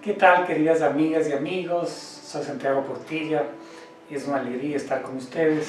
¿Qué tal, queridas amigas y amigos? Soy Santiago Portilla y es una alegría estar con ustedes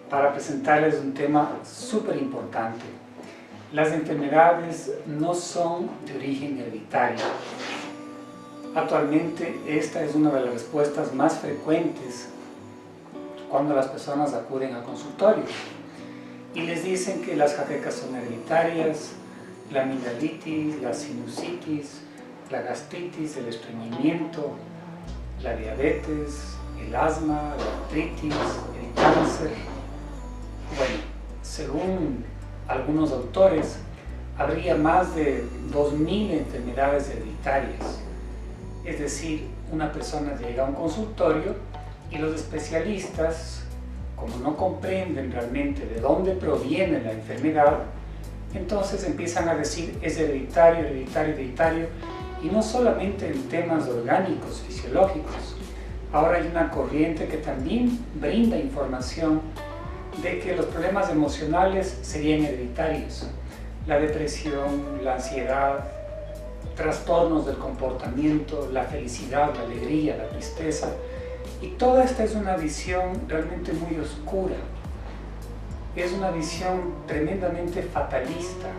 para presentarles un tema súper importante. Las enfermedades no son de origen hereditario. Actualmente esta es una de las respuestas más frecuentes cuando las personas acuden al consultorio y les dicen que las jaquecas son hereditarias, la amigdalitis, la sinusitis, la gastritis, el estreñimiento, la diabetes, el asma, la artritis, el cáncer. Bueno, según algunos autores, habría más de 2000 enfermedades hereditarias. Es decir, una persona llega a un consultorio y los especialistas, como no comprenden realmente de dónde proviene la enfermedad, entonces empiezan a decir es hereditario, hereditario, hereditario, y no solamente en temas orgánicos, fisiológicos. Ahora hay una corriente que también brinda información de que los problemas emocionales serían hereditarios. La depresión, la ansiedad, trastornos del comportamiento, la felicidad, la alegría, la tristeza. Y toda esta es una visión realmente muy oscura. Es una visión tremendamente fatalista.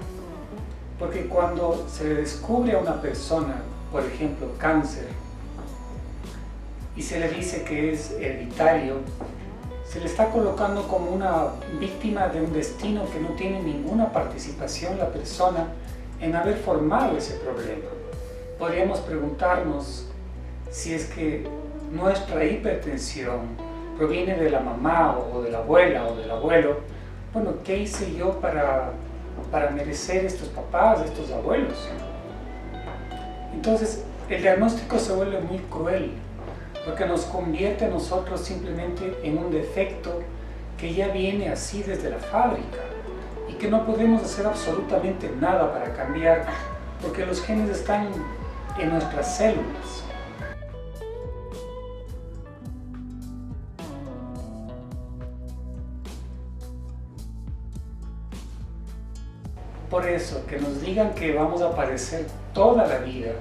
Porque cuando se le descubre a una persona, por ejemplo, cáncer, y se le dice que es hereditario, se le está colocando como una víctima de un destino que no tiene ninguna participación la persona en haber formado ese problema. Podríamos preguntarnos si es que nuestra hipertensión proviene de la mamá o de la abuela o del abuelo. Bueno, ¿qué hice yo para merecer estos papás, estos abuelos? Entonces, el diagnóstico se vuelve muy cruel, porque nos convierte a nosotros simplemente en un defecto que ya viene así desde la fábrica y que no podemos hacer absolutamente nada para cambiar, porque los genes están en nuestras células. Por eso, que nos digan que vamos a padecer toda la vida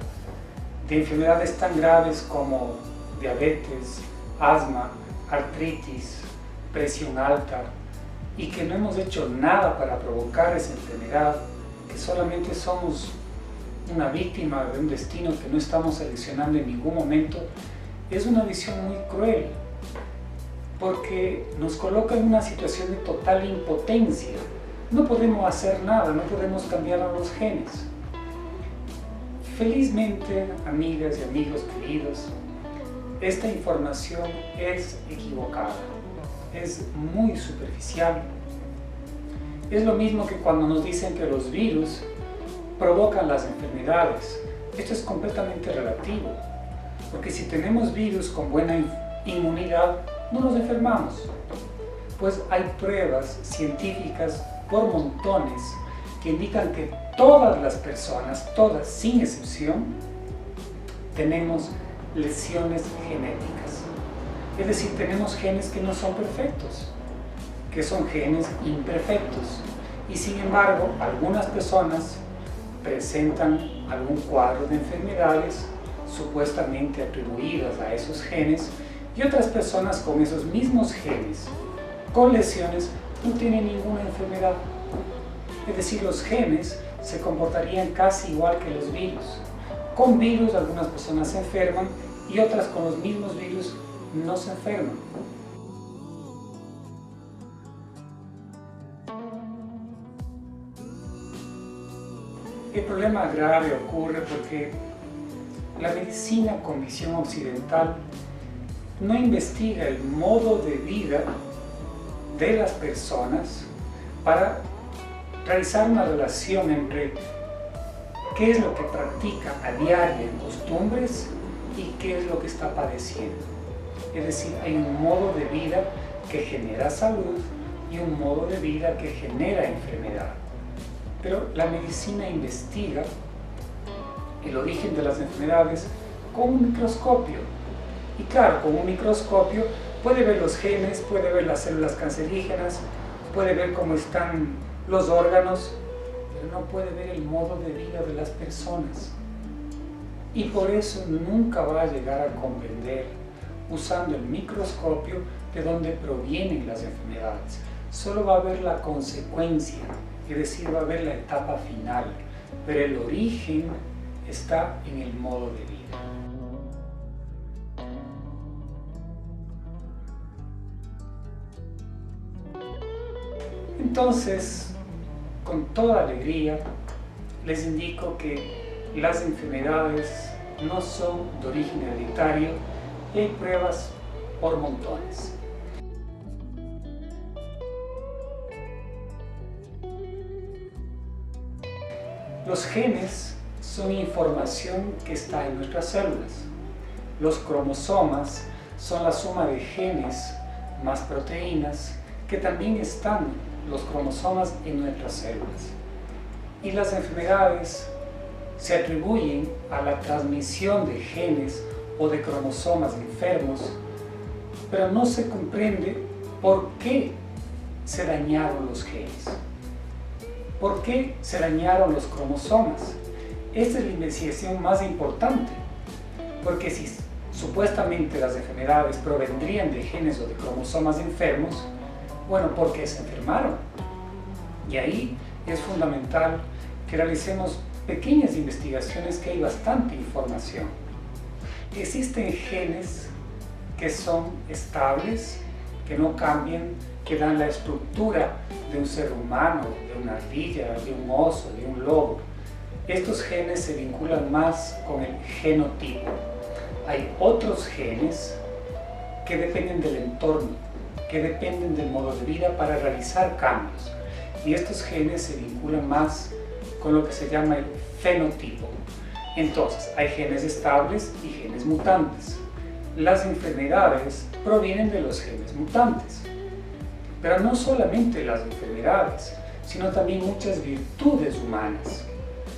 de enfermedades tan graves como diabetes, asma, artritis, presión alta, y que no hemos hecho nada para provocar esa enfermedad, que solamente somos una víctima de un destino que no estamos seleccionando en ningún momento, es una visión muy cruel, porque nos coloca en una situación de total impotencia. No podemos hacer nada, no podemos cambiar a los genes. Felizmente, amigas y amigos queridos, esta información es equivocada, es muy superficial. Es lo mismo que cuando nos dicen que los virus provocan las enfermedades. Esto es completamente relativo, porque si tenemos virus con buena inmunidad, no nos enfermamos. Pues hay pruebas científicas por montones que indican que todas las personas, todas sin excepción, tenemos lesiones genéticas. Es decir, tenemos genes que no son perfectos, que son genes imperfectos. Y sin embargo, algunas personas presentan algún cuadro de enfermedades supuestamente atribuidas a esos genes, y otras personas con esos mismos genes, con lesiones, no tienen ninguna enfermedad. Es decir, los genes se comportarían casi igual que los virus. Con virus algunas personas se enferman y otras con los mismos virus no se enferman. El problema grave ocurre porque la medicina con visión occidental no investiga el modo de vida de las personas para realizar una relación entre qué es lo que practica a diario en costumbres y qué es lo que está padeciendo. Es decir, hay un modo de vida que genera salud y un modo de vida que genera enfermedad. Pero la medicina investiga el origen de las enfermedades con un microscopio. Y claro, con un microscopio puede ver los genes, puede ver las células cancerígenas, puede ver cómo están los órganos, pero no puede ver el modo de vida de las personas. y por eso nunca va a llegar a comprender, usando el microscopio, de dónde provienen las enfermedades. Solo va a ver la consecuencia, es decir, va a ver la etapa final, pero el origen está en el modo de vida. Entonces, con toda alegría, les indico que las enfermedades no son de origen hereditario y hay pruebas por montones. Los genes son información que está en nuestras células. Los cromosomas son la suma de genes más proteínas que también están los cromosomas en nuestras células. Y las enfermedades se atribuyen a la transmisión de genes o de cromosomas enfermos, pero no se comprende por qué se dañaron los genes. ¿Por qué se dañaron los cromosomas? Esta es la investigación más importante, porque si supuestamente las enfermedades provendrían de genes o de cromosomas enfermos, bueno, ¿por qué se enfermaron? Y ahí es fundamental que realicemos pequeñas investigaciones, que hay bastante información. Existen genes que son estables, que no cambian, que dan la estructura de un ser humano, de una ardilla, de un oso, de un lobo. Estos genes se vinculan más con el genotipo. Hay otros genes que dependen del entorno, que dependen del modo de vida para realizar cambios. Y estos genes se vinculan más con lo que se llama el fenotipo. Entonces, hay genes estables y genes mutantes. Las enfermedades provienen de los genes mutantes. Pero no solamente las enfermedades, sino también muchas virtudes humanas.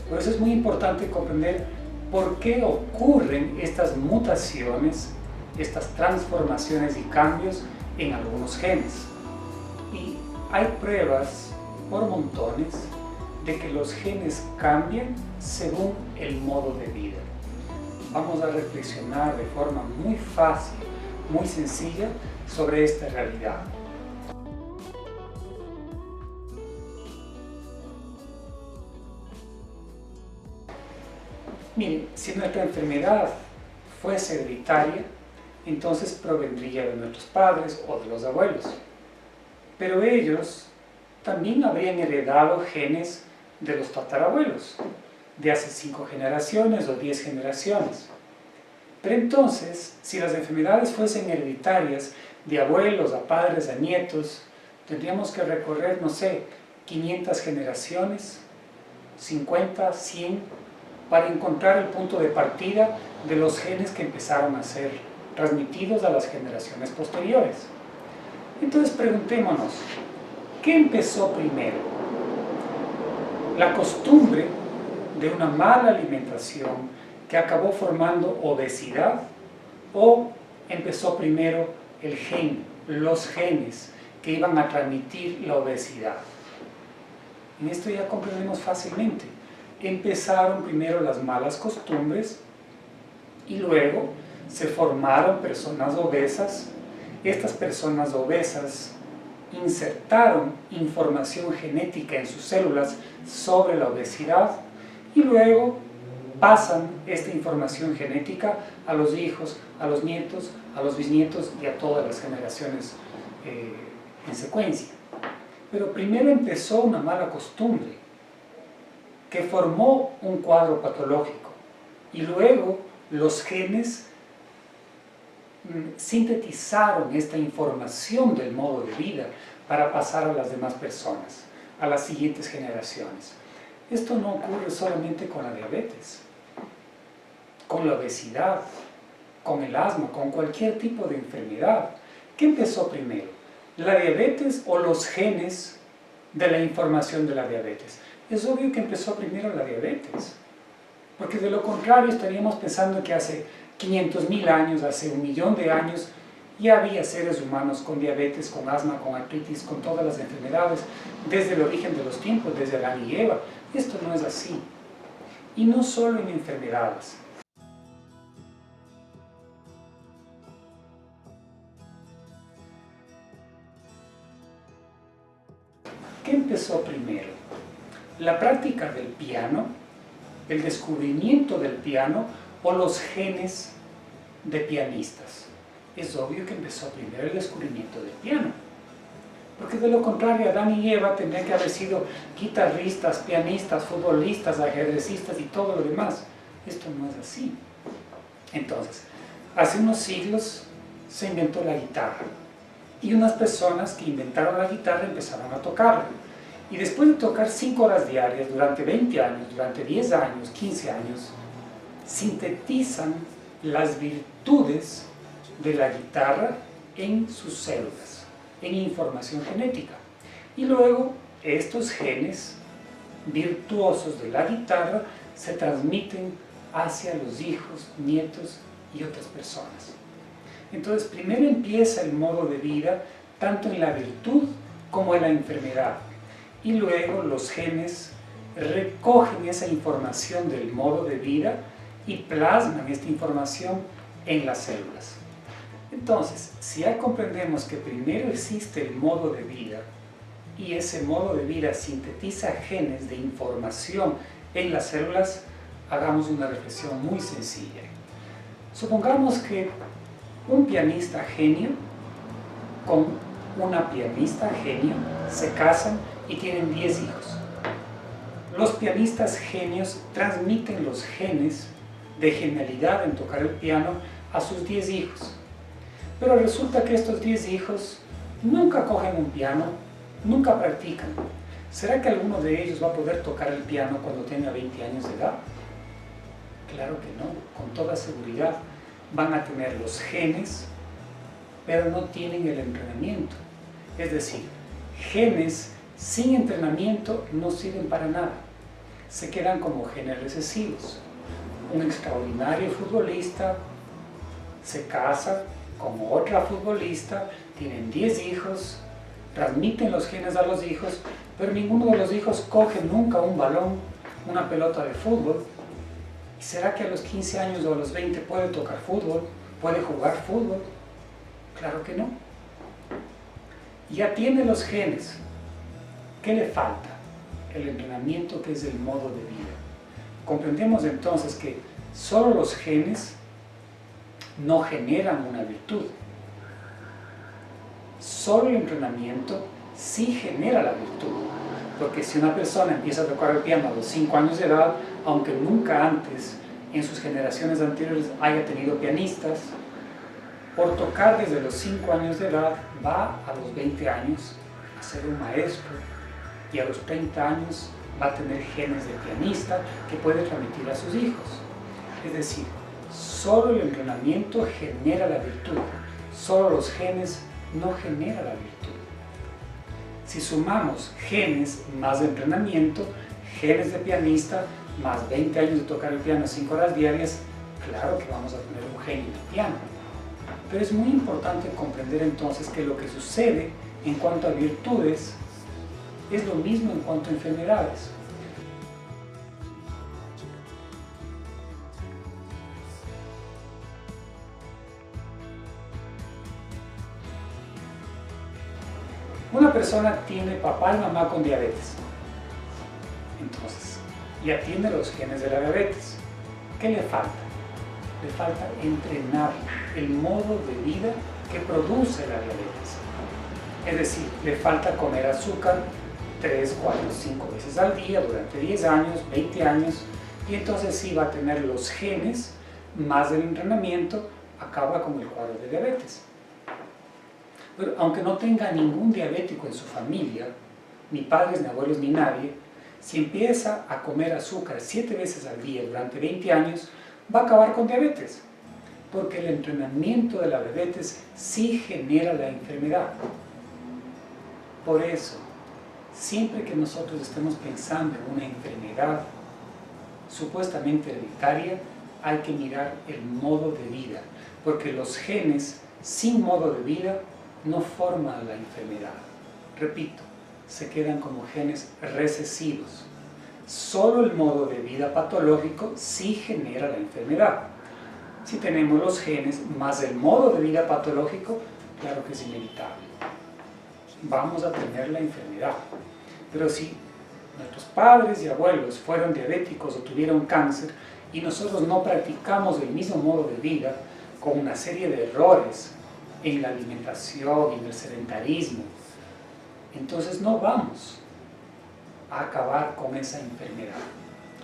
Por eso es muy importante comprender por qué ocurren estas mutaciones, estas transformaciones y cambios en algunos genes. Y hay pruebas por montones de que los genes cambian según el modo de vida. Vamos a reflexionar de forma muy fácil, muy sencilla sobre esta realidad. Miren, si nuestra enfermedad fuese hereditaria, entonces provendría de nuestros padres o de los abuelos. Pero ellos también habrían heredado genes de los tatarabuelos, de hace 5 generaciones o 10 generaciones. Pero entonces, si las enfermedades fuesen hereditarias de abuelos a padres a nietos, tendríamos que recorrer, no sé, 500 generaciones, 50, 100, para encontrar el punto de partida de los genes que empezaron a ser transmitidos a las generaciones posteriores. Entonces preguntémonos, ¿qué empezó primero? ¿La costumbre de una mala alimentación que acabó formando obesidad? ¿O empezó primero el gen, los genes que iban a transmitir la obesidad? En esto ya comprendemos fácilmente. Empezaron primero las malas costumbres y luego se formaron personas obesas. Estas personas obesas insertaron información genética en sus células sobre la obesidad y luego pasan esta información genética a los hijos, a los nietos, a los bisnietos y a todas las generaciones en secuencia. Pero primero empezó una mala costumbre que formó un cuadro patológico y luego los genes sintetizaron esta información del modo de vida para pasar a las demás personas, a las siguientes generaciones. Esto no ocurre solamente con la diabetes, con la obesidad, con el asma, con cualquier tipo de enfermedad. ¿Qué empezó primero? ¿La diabetes o los genes de la información de la diabetes? Es obvio que empezó primero la diabetes, porque de lo contrario estaríamos pensando que hace 500.000 años, hace 1.000.000 de años, ya había seres humanos con diabetes, con asma, con artritis, con todas las enfermedades, desde el origen de los tiempos, desde Adán y Eva. Esto no es así. Y no solo en enfermedades. ¿Qué empezó primero? ¿La práctica del piano, el descubrimiento del piano o los genes de pianistas? Es obvio que empezó primero el descubrimiento del piano, porque de lo contrario Adán y Eva tendrían que haber sido guitarristas, pianistas, futbolistas, ajedrecistas y todo lo demás. Esto no es así. Entonces, hace unos siglos se inventó la guitarra y unas personas que inventaron la guitarra empezaron a tocarla. Y después de tocar 5 horas diarias durante 20 años, durante 10 años, 15 años, sintetizan las virtudes de la guitarra en sus células, en información genética. Y luego estos genes virtuosos de la guitarra se transmiten hacia los hijos, nietos y otras personas. Entonces, primero empieza el modo de vida, tanto en la virtud como en la enfermedad. Y luego los genes recogen esa información del modo de vida y plasman esta información en las células. Entonces, si ya comprendemos que primero existe el modo de vida y ese modo de vida sintetiza genes de información en las células, hagamos una reflexión muy sencilla. Supongamos que un pianista genio con una pianista genio se casan y tienen 10 hijos. Los pianistas genios transmiten los genes de genialidad en tocar el piano a sus 10 hijos. Pero resulta que estos 10 hijos nunca cogen un piano, nunca practican. ¿Será que alguno de ellos va a poder tocar el piano cuando tenga 20 años de edad? Claro que no, con toda seguridad. Van a tener los genes, pero no tienen el entrenamiento. Es decir, genes sin entrenamiento no sirven para nada. Se quedan como genes recesivos. Un extraordinario futbolista se casa con otra futbolista, tienen 10 hijos, transmiten los genes a los hijos, pero ninguno de los hijos coge nunca un balón, una pelota de fútbol. ¿Y será que a los 15 años o a los 20 puede tocar fútbol? ¿Puede jugar fútbol? Claro que no. Ya tiene los genes. ¿Qué le falta? El entrenamiento, que es el modo de vida. Comprendemos entonces que solo los genes no generan una virtud. Solo el entrenamiento sí genera la virtud. Porque si una persona empieza a tocar el piano a los 5 años de edad, aunque nunca antes en sus generaciones anteriores haya tenido pianistas, por tocar desde los 5 años de edad va a los 20 años a ser un maestro y a los 30 años va a tener genes de pianista que puede transmitir a sus hijos. Es decir, solo el entrenamiento genera la virtud, solo los genes no generan la virtud. Si sumamos genes más entrenamiento, genes de pianista, más 20 años de tocar el piano 5 horas diarias, claro que vamos a tener un genio de piano. Pero es muy importante comprender entonces que lo que sucede en cuanto a virtudes es lo mismo en cuanto a enfermedades. Una persona tiene papá y mamá con diabetes. Entonces, ya tiene los genes de la diabetes. ¿Qué le falta? Le falta entrenar el modo de vida que produce la diabetes. Es decir, le falta comer azúcar 3, 4, 5 veces al día durante 10 años, 20 años, y entonces sí va a tener los genes más el entrenamiento, acaba con el cuadro de diabetes. Pero aunque no tenga ningún diabético en su familia, ni padres, ni abuelos, ni nadie, si empieza a comer azúcar 7 veces al día durante 20 años, va a acabar con diabetes, porque el entrenamiento de la diabetes sí genera la enfermedad. Por eso, siempre que nosotros estemos pensando en una enfermedad supuestamente hereditaria, hay que mirar el modo de vida, porque los genes sin modo de vida no forman la enfermedad. Repito, se quedan como genes recesivos. Solo el modo de vida patológico sí genera la enfermedad. Si tenemos los genes más el modo de vida patológico, claro que es inevitable. Vamos a tener la enfermedad. Pero si nuestros padres y abuelos fueron diabéticos o tuvieron cáncer y nosotros no practicamos el mismo modo de vida, con una serie de errores en la alimentación, en el sedentarismo, entonces no vamos a acabar con esa enfermedad,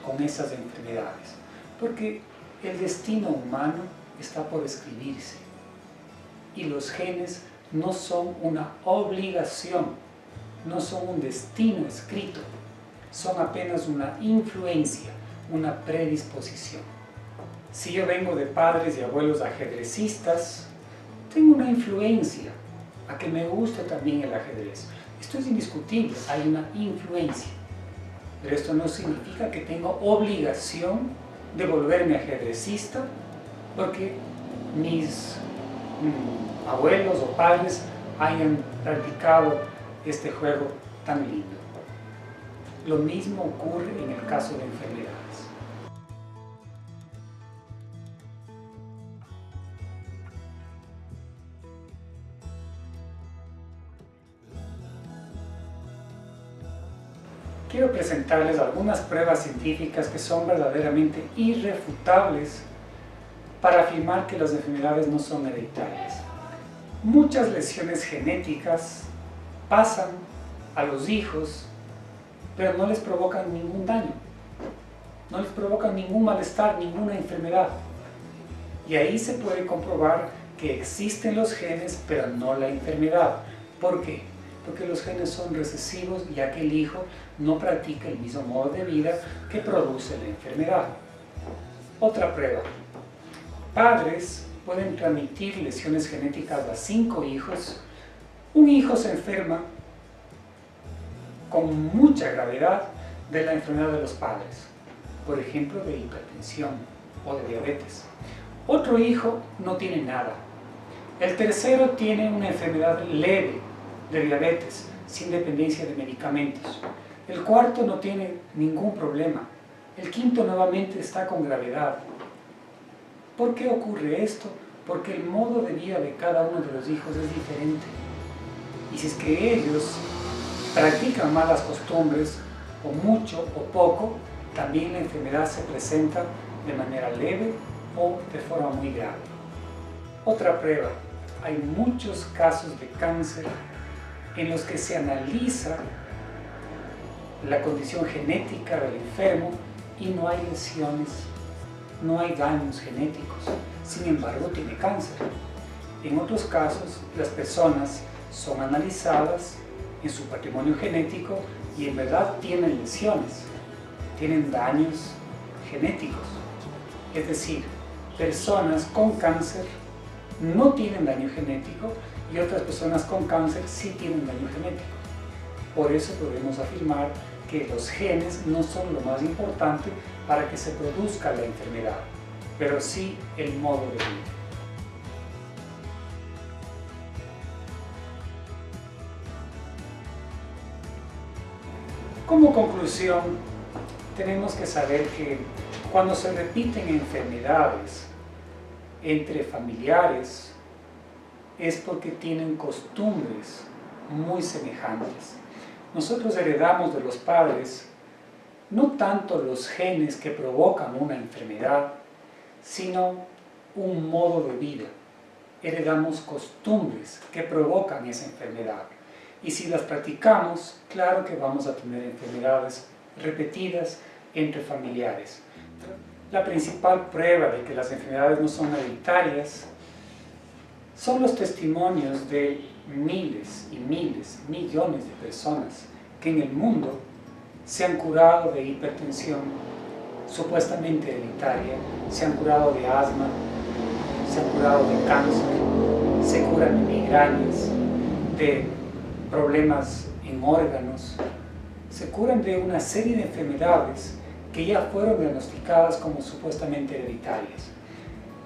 con esas enfermedades, porque el destino humano está por escribirse y los genes no son una obligación, no son un destino escrito, son apenas una influencia, una predisposición. Si yo vengo de padres y abuelos ajedrecistas, tengo una influencia a que me guste también el ajedrez. Esto es indiscutible, hay una influencia. Pero esto no significa que tengo obligación de volverme ajedrecista porque mis abuelos o padres hayan practicado este juego tan lindo. Lo mismo ocurre en el caso de enfermedades. Quiero presentarles algunas pruebas científicas que son verdaderamente irrefutables para afirmar que las enfermedades no son hereditarias. Muchas lesiones genéticas pasan a los hijos, pero no les provocan ningún daño, no les provocan ningún malestar, ninguna enfermedad. Y ahí se puede comprobar que existen los genes, pero no la enfermedad. ¿Por qué? Porque los genes son recesivos y aquel hijo no practica el mismo modo de vida que produce la enfermedad. Otra prueba. Padres pueden transmitir lesiones genéticas a 5 hijos. Un hijo se enferma con mucha gravedad de la enfermedad de los padres, por ejemplo de hipertensión o de diabetes. Otro hijo no tiene nada. El tercero tiene una enfermedad leve de diabetes, sin dependencia de medicamentos. El cuarto no tiene ningún problema. El quinto nuevamente está con gravedad. ¿Por qué ocurre esto? Porque el modo de vida de cada uno de los hijos es diferente. Y si es que ellos practican malas costumbres, o mucho o poco, también la enfermedad se presenta de manera leve o de forma muy grave. Otra prueba. Hay muchos casos de cáncer en los que se analiza la condición genética del enfermo y no hay lesiones, no hay daños genéticos, sin embargo tiene cáncer. En otros casos, las personas son analizadas en su patrimonio genético y en verdad tienen lesiones, tienen daños genéticos. Es decir, personas con cáncer no tienen daño genético y otras personas con cáncer sí tienen daño genético. Por eso podemos afirmar que los genes no son lo más importante para que se produzca la enfermedad, pero sí el modo de vida. Como conclusión, tenemos que saber que cuando se repiten enfermedades entre familiares es porque tienen costumbres muy semejantes. Nosotros heredamos de los padres no tanto los genes que provocan una enfermedad, sino un modo de vida. Heredamos costumbres que provocan esa enfermedad. Y si las practicamos, claro que vamos a tener enfermedades repetidas entre familiares. La principal prueba de que las enfermedades no son hereditarias son los testimonios de miles y miles, millones de personas que en el mundo se han curado de hipertensión supuestamente hereditaria, se han curado de asma, se han curado de cáncer, se curan de migrañas, de problemas en órganos, se curan de una serie de enfermedades que ya fueron diagnosticadas como supuestamente hereditarias.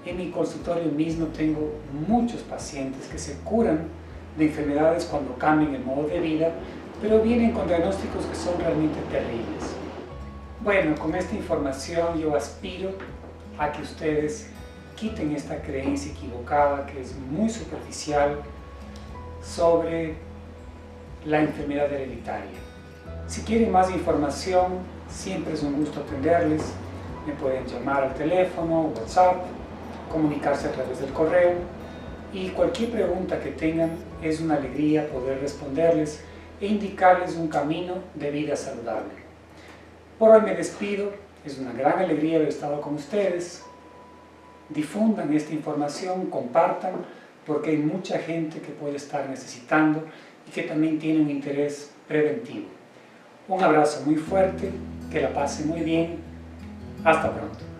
En mi consultorio mismo tengo muchos pacientes que se curan de enfermedades cuando cambian el modo de vida, pero vienen con diagnósticos que son realmente terribles. Bueno, con esta información yo aspiro a que ustedes quiten esta creencia equivocada que es muy superficial sobre la enfermedad hereditaria. Si quieren más información, siempre es un gusto atenderles. Me pueden llamar al teléfono, WhatsApp, comunicarse a través del correo y cualquier pregunta que tengan es una alegría poder responderles e indicarles un camino de vida saludable. Por hoy me despido, es una gran alegría haber estado con ustedes. Difundan esta información, compartan, porque hay mucha gente que puede estar necesitando y que también tiene un interés preventivo. Un abrazo muy fuerte, que la pasen muy bien, hasta pronto.